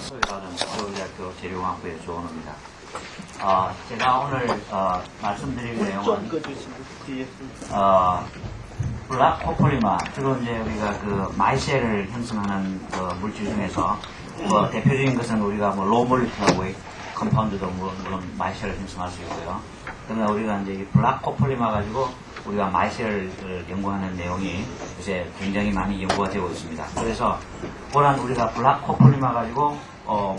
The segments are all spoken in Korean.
서울다른 서울대학교 재료공학부의 조원호입니다. 제가 오늘 말씀드릴 내용은 블락코폴리마, 주로 이제 우리가 그 마이셀을 형성하는 그 물질 중에서 대표적인 것은 우리가 로몰리큐lar 웨이트 컴파운드도 물론 마이셀을 형성할 수 있고요. 그러면 우리가 이제 이 블락코폴리마 가지고 우리가 마이셀을 연구하는 내용이 요새 굉장히 많이 연구가 되고 있습니다. 그래서 그런 우리가 블락코폴리마 가지고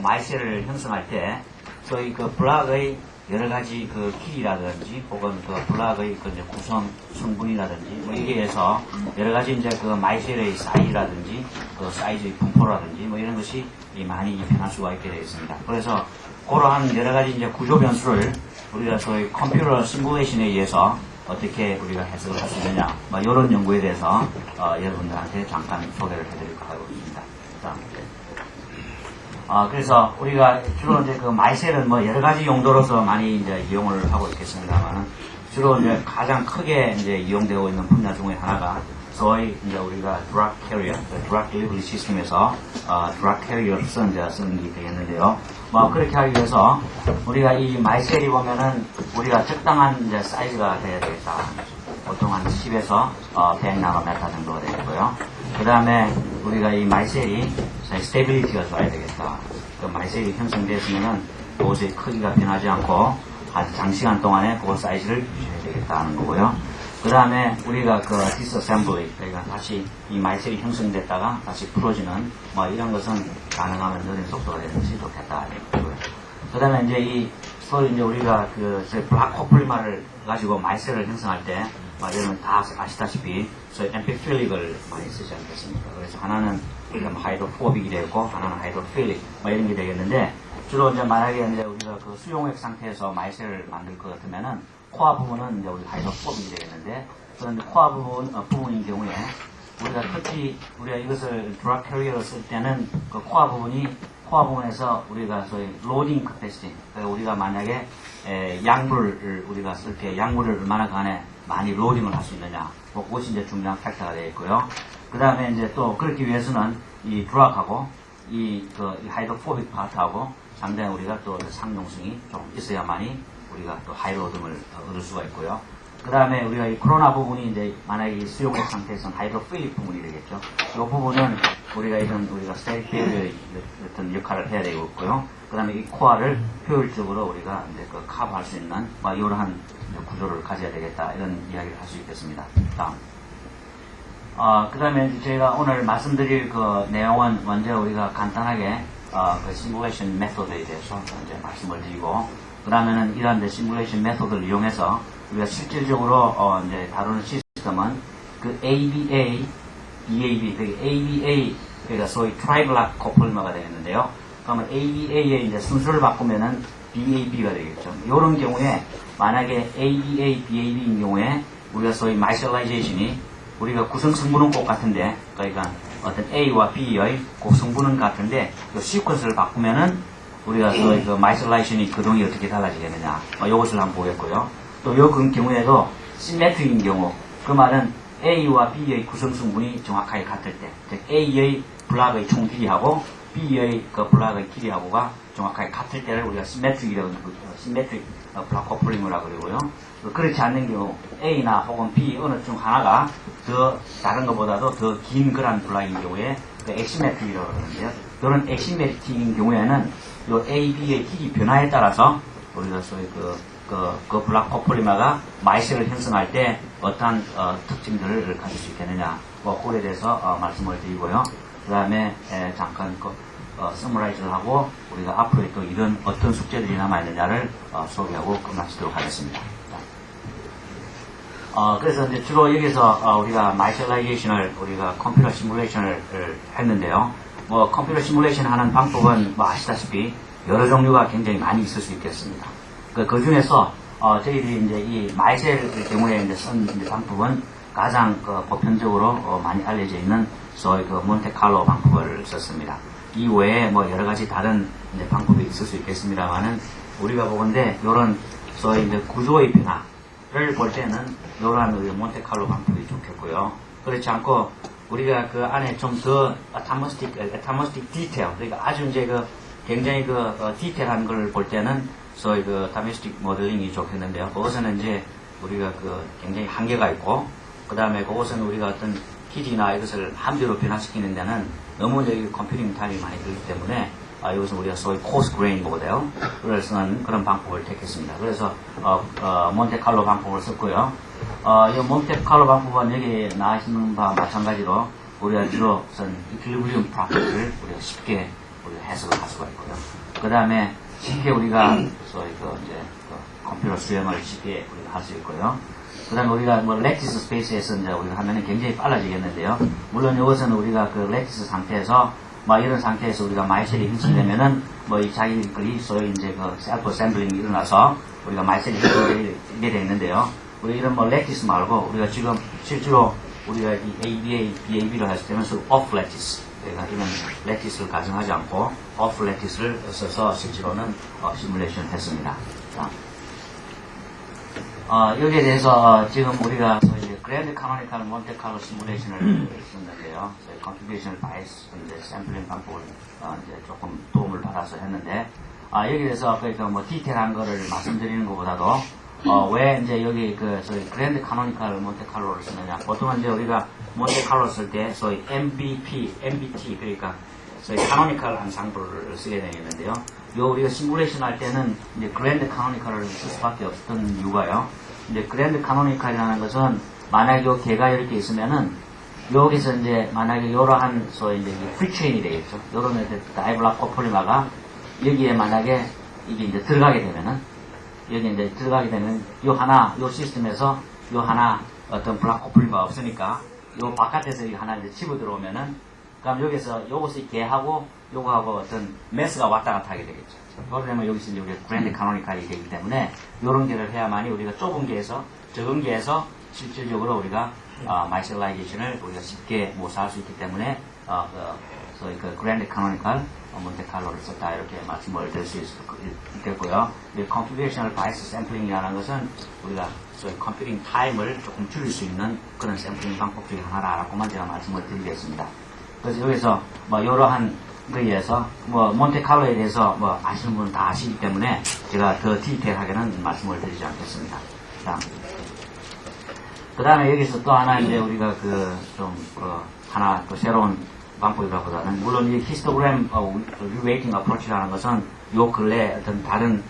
마이셀을 형성할 때 소위 그 블락의 여러 가지 그 길이라든지 혹은 그 블락의 그 이제 구성 성분이라든지 이게 해서 여러 가지 이제 그 마이셀의 사이즈라든지 그 사이즈의 분포라든지 이런 것이 많이 변할 수가 있게 되어 있습니다. 그래서 그러한 여러 가지 이제 구조 변수를 우리가 소위 컴퓨터 시뮬레이션에 의해서 어떻게 우리가 해석을 할 수 있느냐, 이런 연구에 대해서 여러분들한테 잠깐 소개를 해드릴까 하고 있습니다. 그래서 우리가 주로 이제 그 마이셀은 여러 가지 용도로서 많이 이제 이용을 하고 있겠습니다만은 주로 이제 가장 크게 이제 이용되고 있는 분야 중에 하나가 소위 이제 우리가 드럭 캐리어, 드럭 딜리버리 시스템에서 드럭 캐리어로서 이제 쓰는 게 되겠는데요. 그렇게 하기 위해서 우리가 이 마이셀이 보면은 우리가 적당한 이제 사이즈가 돼야 되겠다. 보통 한 10에서 100 나노메타 정도가 되겠고요. 그 다음에 우리가 이 마이셀이 스테빌리티가 좋아야 되겠다. 그 마이셀이 형성됐으면은 그것의 크기가 변하지 않고 아주 장시간 동안에 그 사이즈를 유지해야 되겠다 하는 거고요. 그 다음에 우리가 그 디스어셈블리, 그러니까 다시 이 마이셀이 형성됐다가 다시 풀어지는 이런 것은 가능하면 느린 속도가 되는 것이 좋겠다. 그 다음에 이제 소위 이제 우리가 그 블락코폴리마를 가지고 마이셀을 형성할 때 여러분 다 아시다시피 소위 엠피필릭을 많이 쓰지 않겠습니까? 그래서 하나는 하이드로포빅이 되고 하나는 하이드로필릭 이런 게 되겠는데 주로 이제 만약에 이제 우리가 그 수용액 상태에서 마이셀을 만들 것 같으면은 코어 부분은 이제 우리 하이드로포빅이 되겠는데 그런데 코어 부분인 경우에 우리가 특히 우리가 이것을 드럭 캐리어를 쓸 때는 그 코어 부분에서 우리가 소위 로딩 캐패시티, 그러니까 우리가 만약에 약물을 우리가 쓸 때 약물을 얼마나 그 안에 많이 로딩을 할 수 있느냐, 그것이 이제 중요한 팩터가 되겠고요. 그 다음에 이제 또 그렇기 위해서는 이 드럭하고 이 하이드로포빅 파트하고 상당히 우리가 또 상용성이 좀 있어야만이 우리가 또 하이로딩을 얻을 수가 있고요. 그 다음에 우리가 이 코로나 부분이 이제 만약에 이 수용액 상태에서는 하이드로필릭 부분이 되겠죠. 이 부분은 우리가 스테릭 베리어의 어떤 역할을 해야 되고 있고요. 그 다음에 이 코어를 효율적으로 우리가 이제 커버할 수 있는 이러한 구조를 가져야 되겠다, 이런 이야기를 할 수 있겠습니다. 다음. 그 다음에 제가 오늘 말씀드릴 그 내용은 먼저 우리가 간단하게 그 시뮬레이션 메소드에 대해서 이제 말씀을 드리고, 그 다음에는 이러한 시뮬레이션 메소드를 이용해서 우리가 실질적으로 이제 다루는 시스템은 그 ABA, BAB, 그 ABA, 그러니까 소위 트라이블락 코폴리마가 되겠는데요. 그러면 ABA의 이제 순서를 바꾸면은 BAB가 되겠죠. 이런 경우에 만약에 ABA, BAB인 경우에 우리가 소위 마이셀라이제이션이 우리가 구성 성분은 똑같은데, 그러니까 어떤 A와 B의 성분은 같은데 그 시퀀스를 바꾸면은 우리가 소위 그 마이셀라이제이션이 그동이 어떻게 달라지겠느냐, 이것을 한번 보겠고요. 또 요 경우에도 시메트릭인 경우, 그 말은 A와 B의 구성 성분이 정확하게 같을 때, 즉 A의 블락의 총 길이하고 B의 그 블락의 길이하고가 정확하게 같을 때를 우리가 시메트릭이라고 시메트릭 블락코폴리마라고 그러고요. 그렇지 않는 경우 A나 혹은 B 어느 중 하나가 더 다른 것보다도 더 긴 그런 블락인 경우에 엑시메트릭이라고 그러는데요. 이런 엑시메트릭인 경우에는 요 A, B의 길이 변화에 따라서 우리가 소위 그 블락코폴리마가 마이셀을 형성할 때 어떠한 특징들을 가질 수 있겠느냐, 그거에 대해서 말씀을 드리고요. 그 다음에 잠깐 서머라이즈를 하고 우리가 앞으로 또 이런 어떤 숙제들이 남아있느냐를 소개하고 끝마치도록 하겠습니다. 그래서 이제 주로 여기서 우리가 마이셀라이제이션을 우리가 컴퓨터 시뮬레이션을 했는데요. 컴퓨터 시뮬레이션 하는 방법은 아시다시피 여러 종류가 굉장히 많이 있을 수 있겠습니다. 그 중에서 저희들이 이제 이 마이셀 경우에 이제 쓴 방법은 가장 보편적으로 많이 알려져 있는 소위 그 몬테칼로 방법을 썼습니다. 이 외에 여러 가지 다른 이제 방법이 있을 수 있겠습니다만은 우리가 보건대 이런 소위 이제 구조의 변화를 볼 때는 이러한 몬테칼로 방법이 좋겠고요. 그렇지 않고 우리가 그 안에 좀 더 atomostic detail, 그러니까 아주 이제 굉장히 디테일한 걸 볼 때는 소위 다메스틱 모델링이 좋겠는데요. 그것은 이제 우리가 굉장히 한계가 있고, 그 다음에 그것은 우리가 어떤 기지나 이것을 함대로 변화시키는 데는 너무 여기 컴퓨팅 타임이 많이 들기 때문에 이것은 우리가 소위 코스 그레인 모델을 쓰는 그런 방법을 택했습니다. 그래서 몬테칼로 방법을 썼고요. 이 몬테칼로 방법은 여기 나와 있는 바와 마찬가지로 우리가 주로 쓴 이퀄리브리움 프로퍼티를 우리가 쉽게 우리가 해석을 할 수가 있고요. 그 다음에 쉽게 우리가 소위 컴퓨터 수행을 쉽게 우리가 할 수 있고요. 그 다음에 우리가 렉티스 스페이스에서 이제 우리가 하면은 굉장히 빨라지겠는데요. 물론 이것은 우리가 렉티스 상태에서 이런 상태에서 우리가 마이셀이 형성되면은 이 자기들이 소위 이제 셀프 어셈블링이 일어나서 우리가 마이셀이 형성되게 되어 있는데요. 우리 이런 렉티스 말고 우리가 지금 실제로 우리가 이 ABA, BAB를 했을 때는 off lectice, 그러니까 이런 lectice를 가정하지 않고 off lectice를 써서 실제로는 시뮬레이션을 했습니다. 자, 여기에 대해서 지금 우리가 그랜드 카노니칼 몬테칼로 시뮬레이션을 썼는데요. 컴퓨테이셔널 바이스 샘플링 방법을 이제 조금 도움을 받아서 했는데, 여기에 대해서 디테일한 거를 말씀드리는 것보다도 왜 이제 여기 소위 그랜드 카노니칼 몬테칼로를 쓰느냐. 보통은 이제 우리가 몬테칼로 쓸 때 소위 MBT, 그러니까 소위 카노니칼 안상부를 쓰게 되겠는데요. 우리가 시뮬레이션 할 때는 이제 그랜드 카노니칼을 쓸 수밖에 없던 이유가요. 이제 그랜드 카노니칼이라는 것은 만약에 요 개가 이렇게 있으면은 여기서 이제 만약에 이러한 소위 이제 프리체인이 되겠죠. 요런 이제 다이블라코폴리마가 여기에 만약에 이게 이제 들어가게 되면은 여기 이제 들어가게 되면 요 시스템에서 요 하나 어떤 블라코폴리마가 없으니까 요 바깥에서 이 하나 이제 집어 들어오면은 그럼 여기서 요것이 개하고 요거하고 어떤 메스가 왔다 갔다 하게 되겠죠. 그러려면 여기서 이제 우리가 그랜드 카노니칼이 되기 때문에 요런 개를 해야만이 우리가 좁은 개에서 적은 개에서 실질적으로 우리가 마이셀라이제이션을 우리가 쉽게 모사할 수 있기 때문에 소위 그랜드 카노니칼 몬테칼로를 썼다 이렇게 말씀을 드릴 수 있겠고요. 컴퓨테이셔널 바이스 샘플링이라는 것은 우리가 소위 컴퓨팅 타임을 조금 줄일 수 있는 그런 샘플링 방법 중에 하나라고만 제가 말씀을 드리겠습니다. 그래서 여기서 이러한 거에 의해서 몬테칼로에 대해서 아시는 분은 다 아시기 때문에 제가 더 디테일하게는 말씀을 드리지 않겠습니다. 자, 그 다음에 여기서 또 하나 이제 우리가 하나 또 새로운 방법이라보다는 물론 이 히스토그램 리웨이팅 어프로치라는 것은 요 근래에 어떤 다른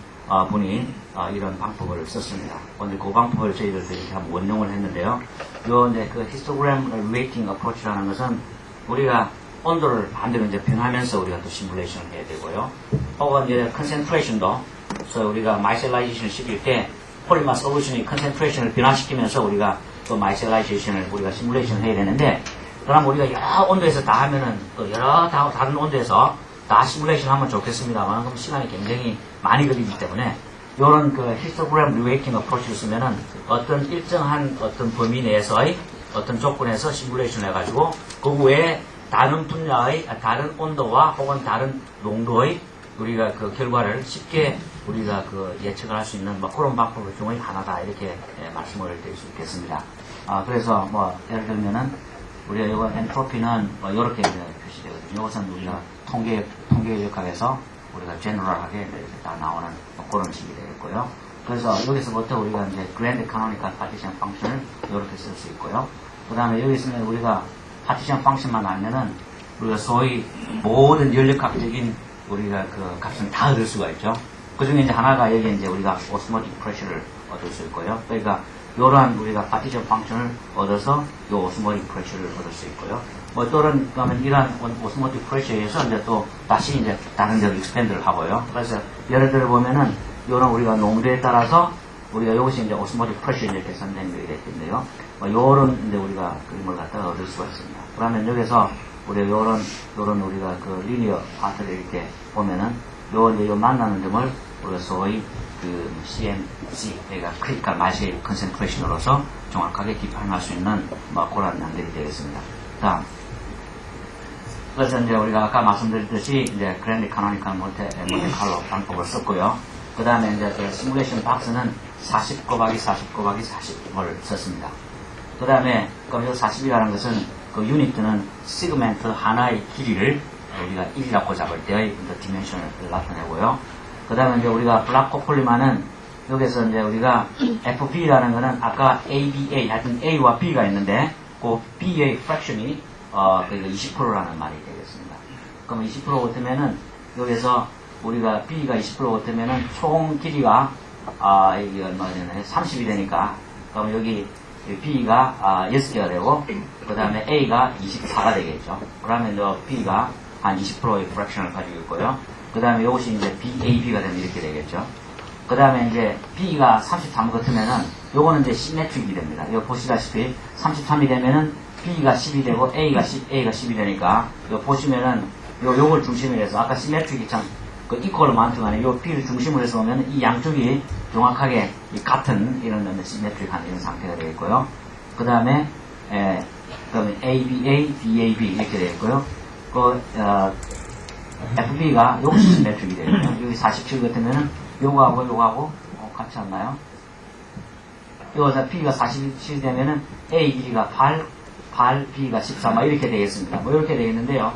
분이 이런 방법을 썼습니다. 오늘 그 방법을 저희들도 이렇게 한번 원용을 했는데요. 요 이제 히스토그램 리웨이팅 어프로치라는 것은 우리가 온도를 반대로 이제 변하면서 우리가 또 시뮬레이션을 해야 되고요. 혹은 이제 컨센트레이션도 그래서 우리가 마이셀라이제이션을 시킬 때 폴리머 솔루션이 컨센트레이션을 변화시키면서 우리가 또 마이셀라이제이션을 우리가 시뮬레이션을 해야 되는데, 그럼 우리가 여러 온도에서 다 하면은 또 여러 다른 온도에서 다 시뮬레이션 하면 좋겠습니다만 그럼 시간이 굉장히 많이 걸리기 때문에 이런 히스토그램 리웨이팅 어프로치를 쓰면은 어떤 일정한 어떤 범위 내에서의 어떤 조건에서 시뮬레이션을 해가지고 그 외에 다른 분야의 다른 온도와 혹은 다른 농도의 우리가 결과를 쉽게 우리가 예측을 할 수 있는 그런 방법 중의 하나다 이렇게 말씀을 드릴 수 있겠습니다. 그래서 예를 들면은 우리가 이거 엔트로피는 이렇게 표시되거든요. 이것은 우리가 통계 역학에서 우리가 제너럴하게 이렇게 다 나오는 그런 식이 되겠고요. 그래서 여기서부터 우리가 이제 그랜드 카노니칼 파티션 펑션을 이렇게 쓸 수 있고요. 그 다음에 여기 있으면 우리가 파티션 펑션만 알면은 우리가 소위 모든 연력학적인 우리가 값은 다 얻을 수가 있죠. 그 중에 이제 하나가 여기 이제 우리가 오스모틱 프레셔를 얻을 수 있고요. 그러니까 이러한 우리가 파티션 펑션을 얻어서 이 오스모틱 프레셔를 얻을 수 있고요. 또는 그러면 이러한 오스모틱 프레셔에서 이제 또 다시 이제 다른 데로 익스펜드를 하고요. 그래서 예를 들어 보면은 이런 우리가 농도에 따라서 우리가 이것이 이제 오스모틱 프레셔 이제 계산된 게 되겠는데요. 요런 이제 우리가 그림을 갖다가 얻을 수가 있습니다. 그러면 여기서 우리가 요런 우리가 리니어 파트를 이렇게 보면은 요 만나는 점을 우리가 소위 CMC, 그러니까 크리티컬 마실 컨센트레이션으로서 정확하게 디파인할 수 있는 그런 양들이 되겠습니다. 다음. 그래서 이제 우리가 아까 말씀드렸듯이 이제 그랜드 카노니칼 몬테칼로 방법을 썼고요. 그 다음에 이제 시뮬레이션 박스는 40 곱하기 40 곱하기 40을 썼습니다. 그 다음에 요 40이라는 것은 유니트는 시그멘트 하나의 길이를 우리가 1이라고 잡을 때의 디멘션을 나타내고요. 그 다음에 이제 우리가 블락 코폴리마는 여기서 이제 우리가 FB라는 거는 아까 ABA, 하여튼 A와 B가 있는데 그 B의 프랙션이 그러니까 20%라는 말이 되겠습니다. 그러면 20% 같으면은 여기서 우리가 B가 20% 같으면은 총 길이가 이게 얼마가 되나요? 30이 되니까 그럼 여기 B가 6개가 되고 그 다음에 A가 24가 되겠죠. 그러면 B가 한 20%의 프랙션을 가지고 있고요. 그 다음에 이것이 이제 BAB가 되면 이렇게 되겠죠. 그 다음에 이제 B가 33 같으면은 요거는 이제 시메트릭이 됩니다. 이거 보시다시피 33이 되면은 B가 10이 되고 A가 10이 되니까 이거 보시면은 요걸 중심으로 해서 아까 시메트릭이 참 그 이퀄을 만들어가는 요 B를 중심으로 해서 보면 이 양쪽이 정확하게 같은 이런 시메트릭한 이런 상태가 되겠고요. 그 다음에 그러면 ABA, BAB 이렇게 되겠고요. 그 FB가 요것이 시메트릭이 되겠죠. 여기 47 같으면은 요거하고 같이 왔나요? 요거 B가 47 되면은 A 길이가 8, B가 14, 막 이렇게 되겠습니다. 뭐 이렇게 되겠는데요.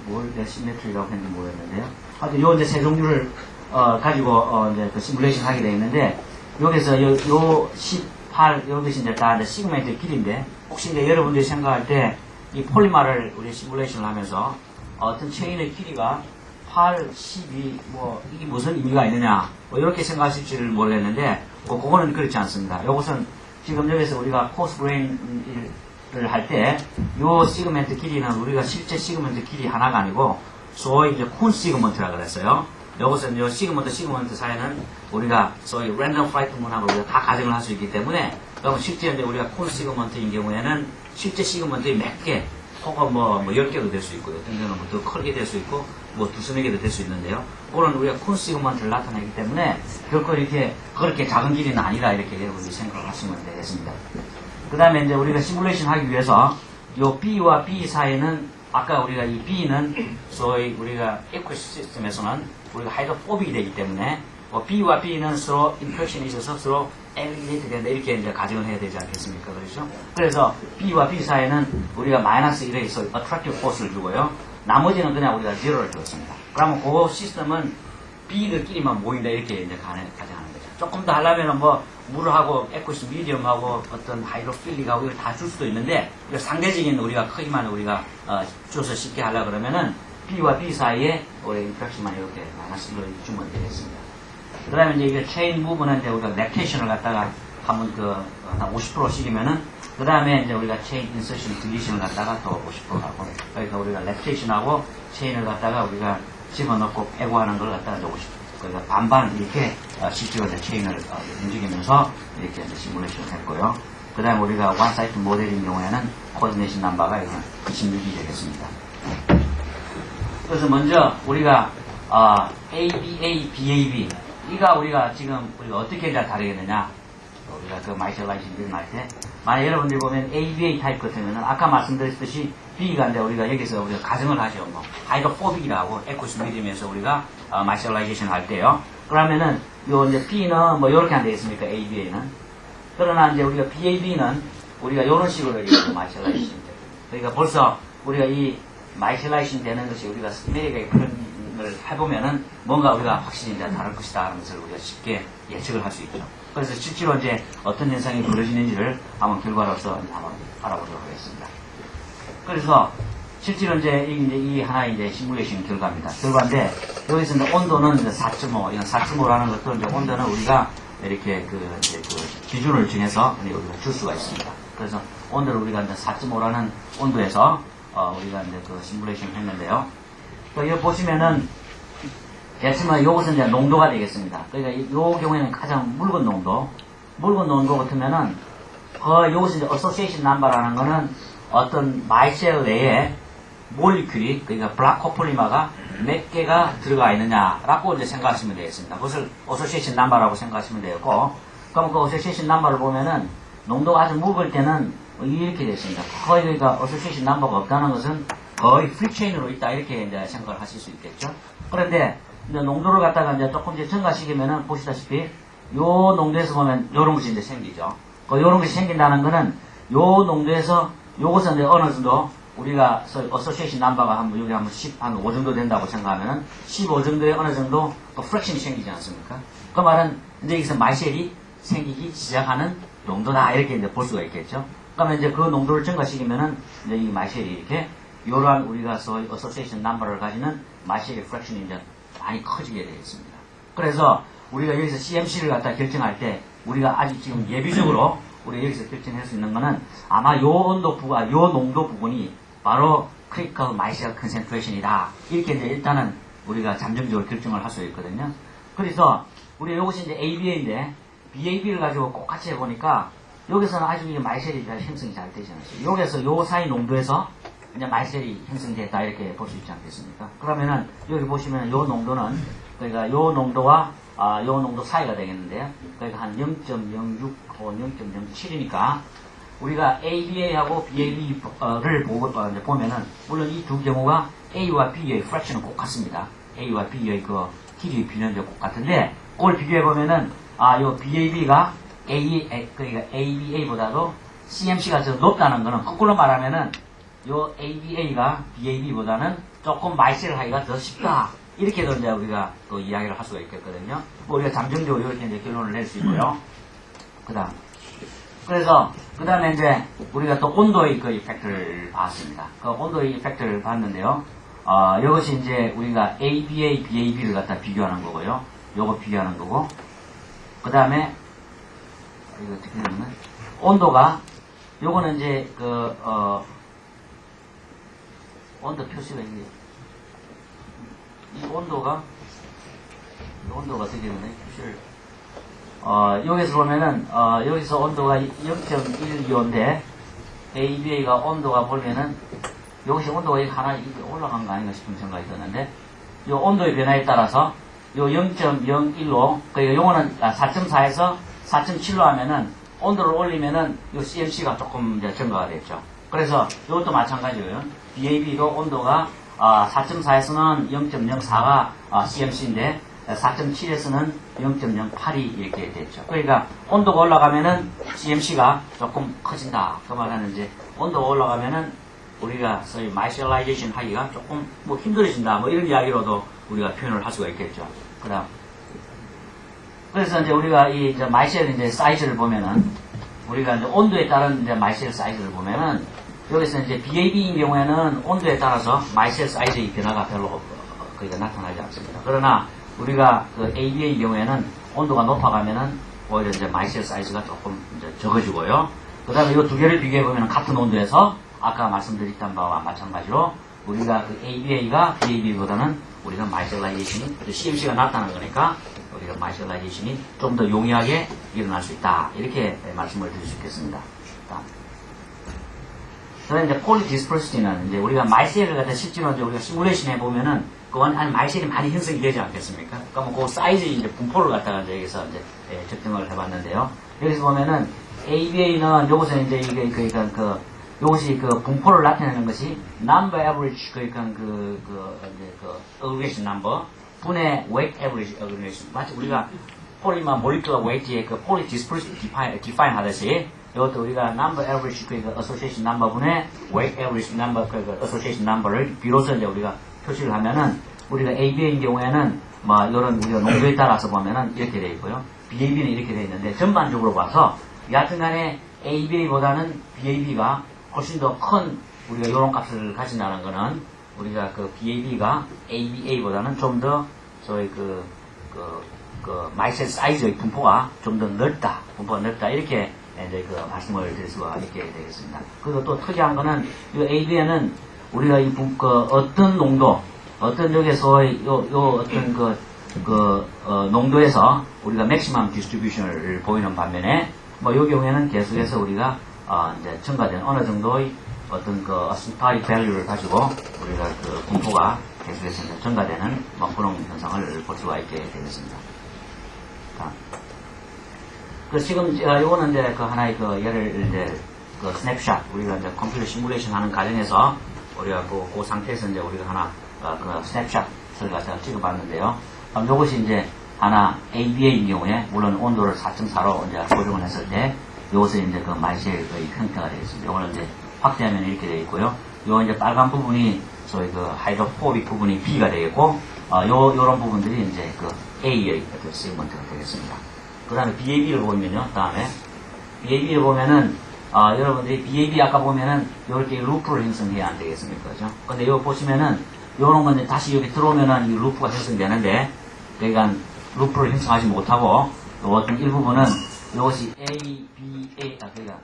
뭘 시메트리라고 했는지 모르겠는데요. 하여튼 요 이제 세 종류를 가지고 이제 그 시뮬레이션 하게 되겠는데 여기서 요 18, 요것이 이제 다 이제 시그마의 길이인데 혹시 이제 여러분들이 생각할 때 이 폴리마를 우리 시뮬레이션을 하면서 어떤 체인의 길이가 8, 12, 뭐, 이게 무슨 의미가 있느냐, 뭐, 이렇게 생각하실지를 모르겠는데, 그거는 그렇지 않습니다. 이것은 지금 여기서 우리가 코스 그레인을 할 때, 요 시그먼트 길이는 우리가 실제 시그먼트 길이 하나가 아니고, 소위 이제 콘 시그먼트라고 그랬어요. 이것은 요 시그먼트 사이는 우리가 소위 랜덤 프라이트 문학으로 우리가 다 가정을 할 수 있기 때문에, 그럼 실제 이제 우리가 콘 시그먼트인 경우에는 실제 시그먼트의 몇 개, 혹은 뭐 10개도 될 수 있고요. 등등은 더 크게 될 수 있고, 뭐 두서너 개도 될 수 있는데요. 그거는 우리가 콘 시그먼트를 나타내기 때문에 결코 이렇게 그렇게 작은 길이는 아니라 이렇게 여러분들이 생각하시면 되겠습니다. 그 다음에 이제 우리가 시뮬레이션 하기 위해서 요 B와 B 사이는 아까 우리가 이 B는 소위 우리가 에코시스템에서는 우리가 하이드로포빅이 되기 때문에 B와 B는 서로 인터랙션이 있어서 서로 엘리게이트 된다 이렇게 이제 가정을 해야 되지 않겠습니까? 그렇죠? 그래서 B와 B 사이는 우리가 마이너스 1에 있어 attractive force를 주고요. 나머지는 그냥 우리가 0를 줬습니다. 그러면 그 시스템은 B들끼리만 모인다 이렇게 이제 가정하는 거죠. 조금 더 하려면은 뭐 물하고 에코시 미디엄하고 어떤 하이드로필릭하고 이걸 다 줄 수도 있는데 상대적인 우리가 크기만 우리가 줘서 쉽게 하려 그러면은 B와 B 사이에 우리 인터랙션만 이렇게 마이너스 1을 주면 되겠습니다. 그 다음에 이제 이게 체인 무브는 이제 우리가 렉테이션을 갖다가 한번 한 50%씩이면은 그 다음에 이제 우리가 체인 인서션 딜리션을 갖다가 더 50%하고 그러니까 우리가 렉테이션하고 체인을 갖다가 우리가 집어넣고 빼고하는 걸 갖다가 이제 50%. 그러니까 반반 이렇게 실제로 이제 체인을 움직이면서 이렇게 이제 시뮬레이션을 했고요. 그 다음에 우리가 원 사이트 모델인 경우에는 코디네이션 넘버가 이건 26이 되겠습니다. 그래서 먼저 우리가 ABA, BAB 이가 우리가 지금 우리가 어떻게 이제 다르겠느냐 우리가 그 마이셜라이션 비교할 때 만약 여러분들이 보면 ABA 타입 같으면은 아까 말씀드렸듯이 B가 이제 우리가 여기서 우리가 가정을 하죠. 뭐 하이드로포빅이라고 에코스 미디엄에서 우리가 마이셜라이제이션 할 때요. 그러면은 요 이제 B는 뭐 요렇게 안 되겠습니까? ABA는. 그러나 이제 우리가 BAB는 우리가 요런 식으로 이렇게 마이셜라이제이션 돼. 그러니까 벌써 우리가 이 마이셜라이제이션 되는 것이 우리가 스메리가 그런 걸 해보면은 뭔가 우리가 확실히 이제 다를 것이다 하는 것을 우리가 쉽게 예측을 할 수 있죠. 그래서 실제로 이제 어떤 현상이 벌어지는지를 한번 결과로서 한번 알아보도록 하겠습니다. 그래서 실제로 이제 이 하나의 이제 시뮬레이션 결과인데 여기서 이제 온도는 이제 4.5, 이건 4.5라는 것도 이제 온도는 우리가 이렇게 이제 기준을 정해서 우리가 줄 수가 있습니다. 그래서 온도를 우리가 이제 4.5라는 온도에서 우리가 이제 그 시뮬레이션을 했는데요. 또 여기 보시면은 예치만 요것은 이제 농도가 되겠습니다. 그러니까 요 경우에는 가장 묽은 농도 같으면은 요것은 이제 어소시에이션 넘버라는 거는 어떤 마이셀 내에 몰리큘이 그러니까 블락코폴리마가 몇 개가 들어가 있느냐라고 이제 생각하시면 되겠습니다. 그것을 어소시에이션 넘버라고 생각하시면 되겠고, 그럼 그 어소시에이션 넘버를 보면은 농도가 아주 묽을 때는 이렇게 됐습니다. 거의 그러니까 어소시에이션 넘버가 없다는 것은 거의 프리체인으로 있다 이렇게 이제 생각을 하실 수 있겠죠. 그런데 이제 농도를 갖다가 이제 조금 이제 증가시키면은 보시다시피 요 농도에서 보면 요런 것이 이제 생기죠. 요런 것이 생긴다는 거는 요 농도에서 요것은 이제 어느 정도 우리가 어소시에이션 넘버가 여기 한 5 정도 된다고 생각하면은 15 정도에 어느 정도 또 프랙션이 생기지 않습니까? 그 말은 이제 여기서 마이셀이 생기기 시작하는 농도다 이렇게 이제 볼 수가 있겠죠. 그러면 이제 그 농도를 증가시키면은 이제 이 마이셀이 이렇게 이러한 우리가 소위 어소시에이션 넘버를 가지는 마이셀의 프랙션이 이제 많이 커지게 되어 있습니다. 그래서 우리가 여기서 CMC를 갖다 결정할 때 우리가 아직 지금 예비적으로 우리가 여기서 결정할 수 있는 거는 아마 요 온도 부가 요 농도 부분이 바로 크리티컬 마이셀 컨센트레이션이다. 이렇게 이제 일단은 우리가 잠정적으로 결정을 할 수 있거든요. 그래서 우리가 이것이 이제 ABA인데 BAB를 가지고 똑같이 해보니까 여기서는 아주 이게 마이셀이 잘 형성이 잘 되지 않았어요. 여기서 요 사이 농도에서 이제 마이셀이 형성됐다 이렇게 볼 수 있지 않겠습니까? 그러면은 여기 보시면 요 농도는 그러니까 요 농도와 요 농도 사이가 되겠는데요. 그러니까 한 0.06 혹은 0.07이니까 우리가 ABA하고 BAB를 보면은 물론 이 두 경우가 A와 B의 프랙션은 똑같습니다. A와 B의 그 길이 비는 게 똑같은데 그걸 비교해 보면은 요 BAB가 그러니까 ABA보다도 CMC가 더 높다는 거는 거꾸로 말하면은 요 ABA가 BAB보다는 조금 마이셀 하기가 더 쉽다. 이렇게도 이제 우리가 또 이야기를 할 수가 있겠거든요. 우리가 잠정적으로 이렇게 이제 결론을 낼 수 있고요. 그래서 그 다음에 이제 우리가 또 온도의 그 이펙트를 봤습니다. 그 온도의 이펙트를 봤는데요. 이것이 이제 우리가 ABA, BAB를 갖다 비교하는 거고요. 요거 비교하는 거고. 그 다음에 이거 어떻게 되냐면 온도가 요거는 이제 온도 표시가 있네요. 이 온도가 어떻게 되나요? 표시를 여기서 보면은 여기서 온도가 0.12도인데 ABA가 온도가 보면은 여기서 온도가 하나 올라간 거 아닌가 싶은 생각이 드는데 이 온도의 변화에 따라서 요 0.01로 그러니까 요거는 4.4에서 4.7로 하면은 온도를 올리면은 요 CMC가 조금 이제 증가가 됐죠. 그래서 이것도 마찬가지예요. BAB도 온도가 4.4에서는 0.04가 CMC인데 4.7에서는 0.08이 이렇게 됐죠. 그러니까 온도가 올라가면은 CMC가 조금 커진다. 그 말은 이제 온도가 올라가면은 우리가 소위 마이셀라이제이션 하기가 조금 뭐 힘들어진다. 뭐 이런 이야기로도 우리가 표현을 할 수가 있겠죠. 그다음 그래서 이제 우리가 이 이제 마이셀 이제 사이즈를 보면은 우리가 이제 온도에 따른 이제 마이셀 사이즈를 보면은 여기서 이제 BAB인 경우에는 온도에 따라서 마이셀 사이즈의 변화가 별로 거기가 나타나지 않습니다. 그러나 우리가 그 ABA의 경우에는 온도가 높아가면은 오히려 이제 마이셀 사이즈가 조금 이제 적어지고요. 그 다음에 이 두 개를 비교해 보면 같은 온도에서 아까 말씀드렸던 바와 마찬가지로 우리가 그 ABA가 BAB보다는 우리가 마이셀라이제이션이 CMC가 나타나는 거니까 우리가 마이셀라이제이션이 좀 더 용이하게 일어날 수 있다. 이렇게 말씀을 드릴 수 있겠습니다. 그다음에 이제 폴리 디스퍼시티는 이제 우리가 마이셀을 갖다 실제로 이제 우리가 시뮬레이션 해보면은 그건 한 마이셀이 많이 형성이 되지 않겠습니까? 그러면 그 사이즈 이제 분포를 갖다가 이제 여기서 이제 측정을 해봤는데요. 여기서 보면은 ABA는 요것은 이제 이게 그러니까 요것이 그 분포를 나타내는 것이 number average 그러니까 aggregation number 분의 weight average aggregation 마치 우리가 폴리마 모리큘러 웨이트의 그 폴리 디스퍼시티 디파인 하듯이 이것도 우리가 number average 그러니까 association number 분의 weight average number 그 association number를 비로소 이제 우리가 표시를 하면은 우리가 ABA인 경우에는 뭐 이런 우리가 농도에 따라서 보면은 이렇게 되어 있고요. BAB는 이렇게 되어 있는데 전반적으로 봐서 여하튼간에 ABA보다는 BAB가 훨씬 더 큰 우리가 이런 값을 가진다는 거는 우리가 그 BAB가 ABA보다는 좀 더 저희 마이셀 사이즈의 분포가 좀 더 넓다, 분포가 넓다 이렇게 이제 그 말씀을 드릴 수가 있게 되겠습니다. 그리고 또 특이한 거는 이 ABA는 우리가 어떤 농도, 어떤 쪽에서 어떤 농도에서 우리가 맥시멈 디스트리뷰션을 보이는 반면에 뭐 이 경우에는 계속해서 우리가 이제 증가된 어느 정도의 어떤 그 asymptotic value를 가지고 우리가 그 분포가 계속해서 이제 증가되는 뭐 그런 현상을 볼 수가 있게 되겠습니다. 그 지금 이거는 이제 그 하나의 그 예를 이제 그 스냅샷 우리가 이제 컴퓨터 시뮬레이션 하는 과정에서 우리가 그 상태에서 이제 우리가 하나 그 스냅샷을 갖다가 찍어봤는데요. 이것이 이제 하나 ABA인 경우에 물론 온도를 4.4로 이제 고정을 했을 때 이것은 이제 그 마이셀의 형태가 되겠습니다. 이거는 이제 확대하면 이렇게 되어 있고요. 요 이제 빨간 부분이 소위 그 하이드로포빅 부분이 B가 되겠고, 요런 부분들이 이제 그 A의 그 세그먼트가 되겠습니다. 그 다음에 BAB를 보면요. 다음에 BAB를 보면은 여러분들이 BAB 아까 보면은 요렇게 루프를 형성해야 안 되겠습니까? 그죠? 근데 요 보시면은 요런 건 다시 여기 들어오면은 이 루프가 형성되는데, 그러니까 루프를 형성하지 못하고 요 어떤 일부분은 이것이 A, B, A, 그러니까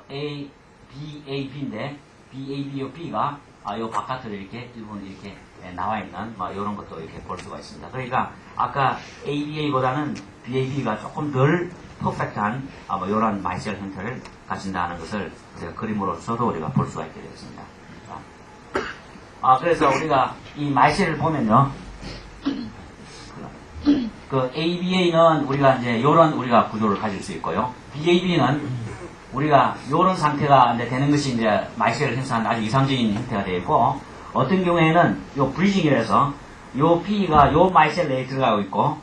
A, B, A, B인데 B, A, B, 요 B가 요 바깥으로 이렇게 일부분 이렇게 나와 있는 이런 것도 이렇게 볼 수가 있습니다. 그러니까 아까 A, B, A보다는 B, A, B가 조금 덜 퍼펙트한 이런 마이셀 형태를 가진다는 것을 제가 그림으로서도 우리가 볼 수가 있게 되겠습니다. 그래서 우리가 이 마이셀을 보면요, 그 ABA는 우리가 이제 요런 우리가 구조를 가질 수 있고요. BAB는 우리가 요런 상태가 이제 되는 것이 이제 마이셀을 형성하는 아주 이상적인 형태가 되어 있고, 어떤 경우에는 요 브리징이라서 요 B가 요 마이셀 내에 들어가고 있고,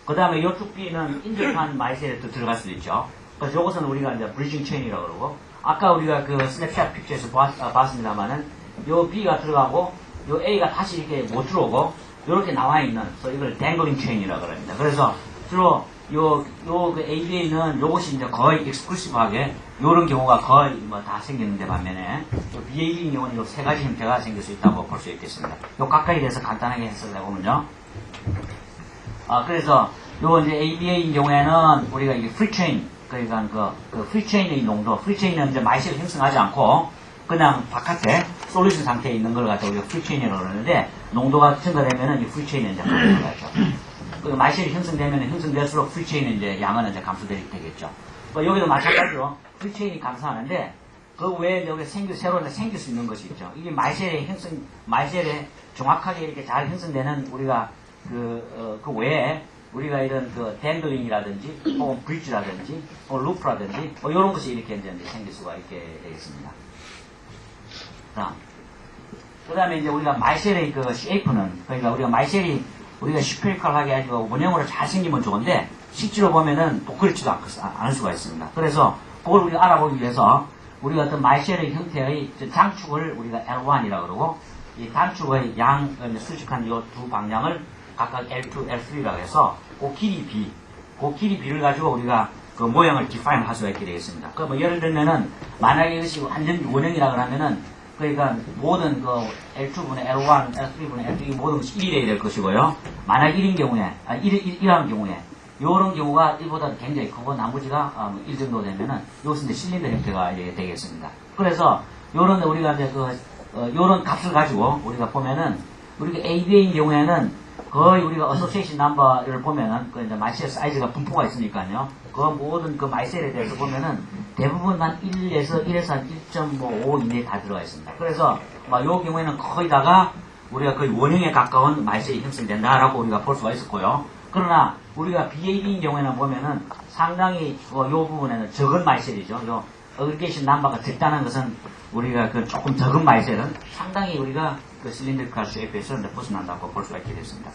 그 다음에 요쪽 B는 인접한 마이셀에 또 들어갈 수도 있죠. 그래서 요것은 우리가 이제 브리징 체인이라고 그러고, 아까 우리가 그 스냅샷 픽처에서 봤습니다만은 요 B가 들어가고 요 A가 다시 이렇게 못 들어오고 이렇게 나와 있는, 그래서 이걸 댕글링 체인이라고 합니다. 그래서 주로 그 ABA는 요것이 이제 거의 익스클루시브하게 요런 경우가 거의 다 생기는데, 반면에 요 BAB인 경우는 요 세 가지 형태가 생길 수 있다고 볼 수 있겠습니다. 요 각각에 대해서 간단하게 해석을 해보면요. 그래서 요 이제 ABA인 경우에는 우리가 이게 프리체인, 그러니까 그 프리체인의 농도, 프리체인은 이제 마이셀을 형성하지 않고 그냥 바깥에 솔루션 상태에 있는 걸 갖다 우리가 프리체인이라고 그러는데, 농도가 증가되면은 이 프리체인은 이제 감소되죠. 그 마이셀이 형성되면 형성될수록 프리체인은 이제 양은 이제 감소되겠죠. 여기도 마찬가지로 프리체인이 감소하는데, 그 외에 여기 새로 생길 수 있는 것이 있죠. 이게 마이셀에 정확하게 이렇게 잘 형성되는 우리가 그 외에 우리가 이런 그 댕글링이라든지 혹은 브릿지라든지 혹은 루프라든지 이런 것이 이렇게 이제 생길 수가 있게 되겠습니다. 그 다음에 이제 우리가 마이셀의 그 쉐이프는, 그러니까 우리가 마이셀이 우리가 시페리컬하게 아주 원형으로 잘 생기면 좋은데, 실제로 보면은 또 그렇지도 않을 수가 있습니다. 그래서 그걸 우리가 알아보기 위해서 우리가 어떤 마이셀의 형태의 장축을 우리가 L1이라고 그러고, 이 단축의 수직한 이 두 방향을 각각 L2, L3라고 해서 그 길이 B, 그 길이 B를 가지고 우리가 그 모양을 디파인 할 수가 있게 되겠습니다. 그 예를 들면은 만약에 이것이 완전 원형이라고 하면은, 그러니까 모든 그 L2분의 L1, L3분의 L2 이 모든 것이 1이 될 것이고요. 만약 1인 경우에, 1하는 경우에, 요런 경우가 1보다 굉장히 크고 나머지가 1 정도 되면은 이것은 이제 실린더 형태가 되겠습니다. 그래서 요런 우리가 이제 요런 값을 가지고 우리가 보면은, 우리가 ABA인 경우에는 거의 우리가 어소시에이션 넘버를 보면은 그 이제 마이셀 사이즈가 분포가 있으니까요. 그 모든 그 마이셀에 대해서 보면은 대부분 한 1에서 1.5 이내에 다 들어가 있습니다. 그래서 요 경우에는 거의 다가 우리가 거의 원형에 가까운 마이셀이 형성된다라고 우리가 볼 수가 있었고요. 그러나 우리가 BAB인 경우에는 보면은 상당히 요 부분에는 적은 마이셀이죠. 요 어그리게이션 넘버가 적다는 것은 우리가 그 조금 적은 마이셀은 상당히 우리가 그 실린드리컬 쉐이프에서 벗어난다고 볼 수가 있게 됐습니다.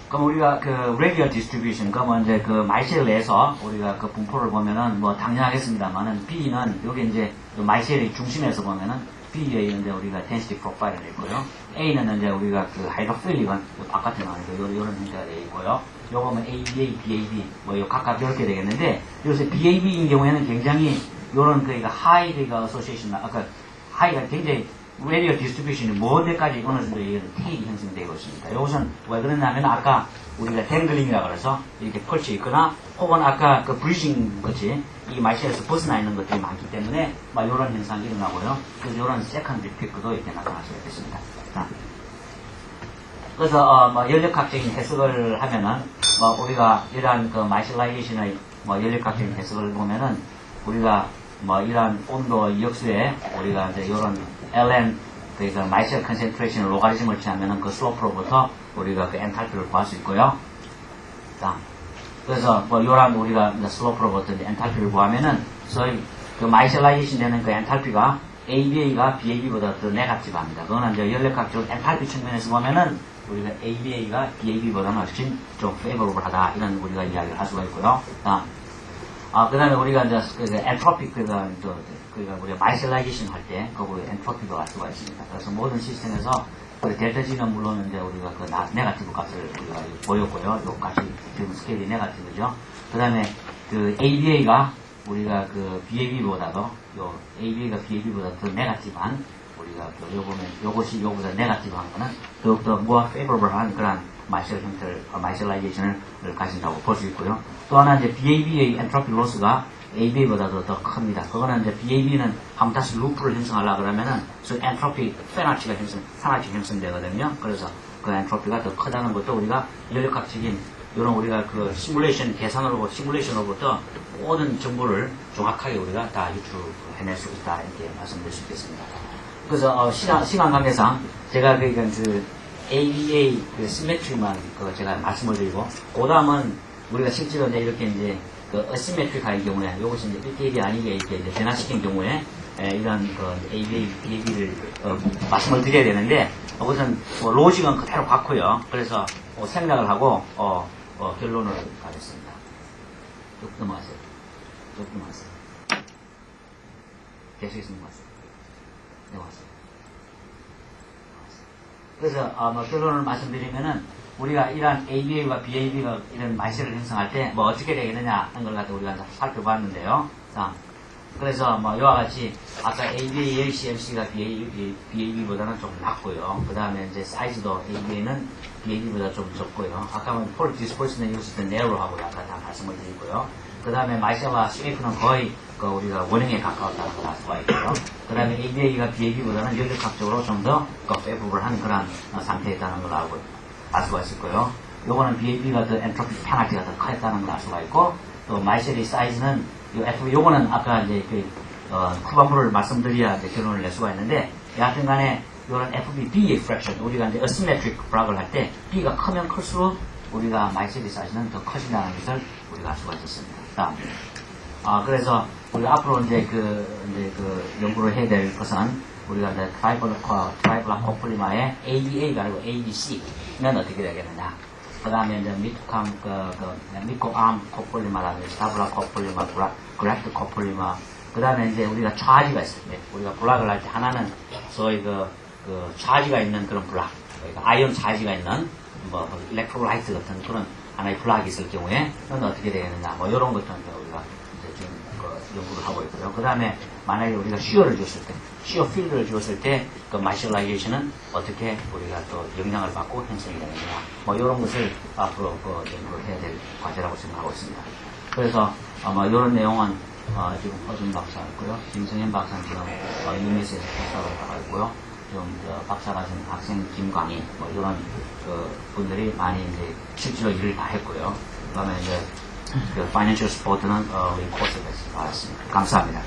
그럼 우리가 그 radial distribution, 그러면 이제 그 마이셀 내에서 우리가 그 분포를 보면은 당연하겠습니다만은 B는 여기 이제 그 마이셀의 중심에서 보면은 B에 있는데 우리가 density profile이 있고요. A는 이제 우리가 그 하이드로필릭은 바깥에 나오는 이런 형태가 되어 있고요. 요거는 ABA, BAB 요 각각 이렇게 되겠는데, 요새 BAB인 경우에는 굉장히 요런 그러니까 하이가 어소시에이션, 아까 하이가 굉장히 radial distribution이 먼 데까지 어느 정도 테일이 형성되고 있습니다. 이것은 왜 그러냐면 아까 우리가 댕글링이라고 그래서 이렇게 펼쳐 있거나 혹은 아까 그 브리징 같이 이 마이셀에서 벗어나 있는 것들이 많기 때문에 이런 현상이 일어나고요. 그래서 이런 세컨드리 피크도 이렇게 나타날 수가 있습니다. 그래서 연력학적인 해석을 하면은 우리가 이러한 그 마이셀라이제이션의 연력학적인 해석을 보면은 우리가 이러한 온도 역수에 우리가 이제 이런 ln 그러니까 마이셀 컨센트레이션 로가리즘을 취하면은 그 슬로프로부터 우리가 그 엔탈피를 구할 수 있고요. 그래서 요런 우리가 슬로프로부터 엔탈피를 구하면은 소위 그 마이셀라이제이션 되는 그 엔탈피가 ABA가 BAB보다 더 네거티브합니다. 그거는 이제 연력학적 엔탈피 측면에서 보면은 우리가 ABA가 BAB보다는 훨씬 좀 페이버러블하다 이런 우리가 이야기를 할 수가 있고요. 그 다음에 우리가 이제 엔트로피, 그러니까 우리가 마이셀라이제이션 할 때, 거기에 엔트로피도 알 수가 있습니다. 그래서 모든 시스템에서 그 델타 G는 물론 이제 우리가 그 네거티브 값을 우리가 보였고요. 요 값이 지금 스케일이 네거티브죠. 그 다음에 그 ABA가 우리가 그 BAB보다도 요 ABA가 BAB보다 더 네거티브한 우리가 그 요것이 요보다 네거티브한 거는 더욱더 more favorable한 그런 마이셀 형태를 마이셀라이제이션을 가진다고 볼 수 있고요. 또 하나 이제 BAB의 엔트로피 로스가 ABA보다도 더 큽니다. 그거는 이제 BAB는 한번 다시 루프를 형성하려고 그러면은 그 엔트로피 페널티가 산화치 형성되거든요. 그래서 그 엔트로피가 더 크다는 것도 우리가 연력학적인 이런 우리가 그 시뮬레이션 시뮬레이션으로부터 모든 정보를 정확하게 우리가 다 유출해낼 수 있다 이렇게 말씀드릴 수 있겠습니다. 그래서 시간 관계상 제가 그 ABA 그 시메트리만 그 제가 말씀을 드리고 그 다음은 우리가 실제로 이제 이렇게 이제 그 어시메트릭할 경우에 이것이 이제 1대1이 아니게 이렇게 이제 변화시킨 경우에 이런 그 ABA, BAB를 말씀을 드려야 되는데 우선 로직은 그대로 받고요. 그래서 생략을 하고 결론을 가겠습니다. 쭉 넘어가세요. 쭉 넘어가세요. 계속해서 넘어가세요. 넘어가세요. 그래서 결론을 말씀드리면은 우리가 이러한 ABA와 BAB가 이런 마이셀을 형성할 때 어떻게 되겠느냐 하는 걸 갖다 우리가 살펴봤는데요. 자, 그래서 이와 같이 아까 ABA의 CMC가 BAB보다는 좀 낮고요. 그 다음에 이제 사이즈도 ABA는 BAB보다 좀 적고요. 아까는 폴 디스포이스는 이것을 더 네로하고 아까 다 말씀을 드리고요. 그 다음에 마이셀과 CF는 거의 우리가 원형에 가까웠다는 걸 알 수가 있고요. 그 다음에 ABA가 BAB보다는 연력학적으로 좀 더 페이버블한 그런 상태에 있다는 걸 알 수가 있을 거예요. 요거는 BAB가 더 엔트로피 페널티가 더 커졌다는 걸 알 수가 있고, 또 마이셀의 사이즈는 요거는 아까 이제 후반부를 말씀드려야 이제 결론을 낼 수가 있는데, 여하튼 간에 요런 FB 프랙션, 우리가 이제 어시메트릭 브락을 할 때 B가 크면 클수록 우리가 마이셀의 사이즈는 더 커진다는 것을 우리가 알 수가 있었습니다. 다음. 그래서 우리가 앞으로 이제 연구를 해야 될 것은 우리가 이제 트라이블라 코폴리마의 ABA가 아니고 ABC는 어떻게 되겠느냐. 그 다음에 이제 미코암 코폴리마라든지 스타블라 코폴리마, 그래프트 코폴리마. 그 다음에 이제 우리가 차지가 있을 때, 우리가 블락을 할 때 하나는 소위 차지가 있는 그런 블락, 그러니까 아이온 차지가 있는 일렉트로라이트 같은 그런 하나의 블락이 있을 경우에 는 어떻게 되겠느냐. 이런 것들은 우리가 지금 연구를 하고 있고요. 그 다음에 만약에 우리가 시어를 줬을 때, 시어 필드를 줬을 때, 마이셀라이제이션은 어떻게 우리가 또 영향을 받고 형성이 되느냐. 이런 것을 앞으로 연구를 해야 될 과제라고 생각하고 있습니다. 그래서 이런 내용은 지금 허준 박사 있고요. 김성현 박사는 지금 UMS에서 박사로 나가 있고요. 지금 박사과정 학생 김광희, 이런 분들이 많이 이제 실제로 일을 다 했고요. 그 다음에 이제 파이낸셜 스포츠는 우리 코스에서 받았습니다. 감사합니다.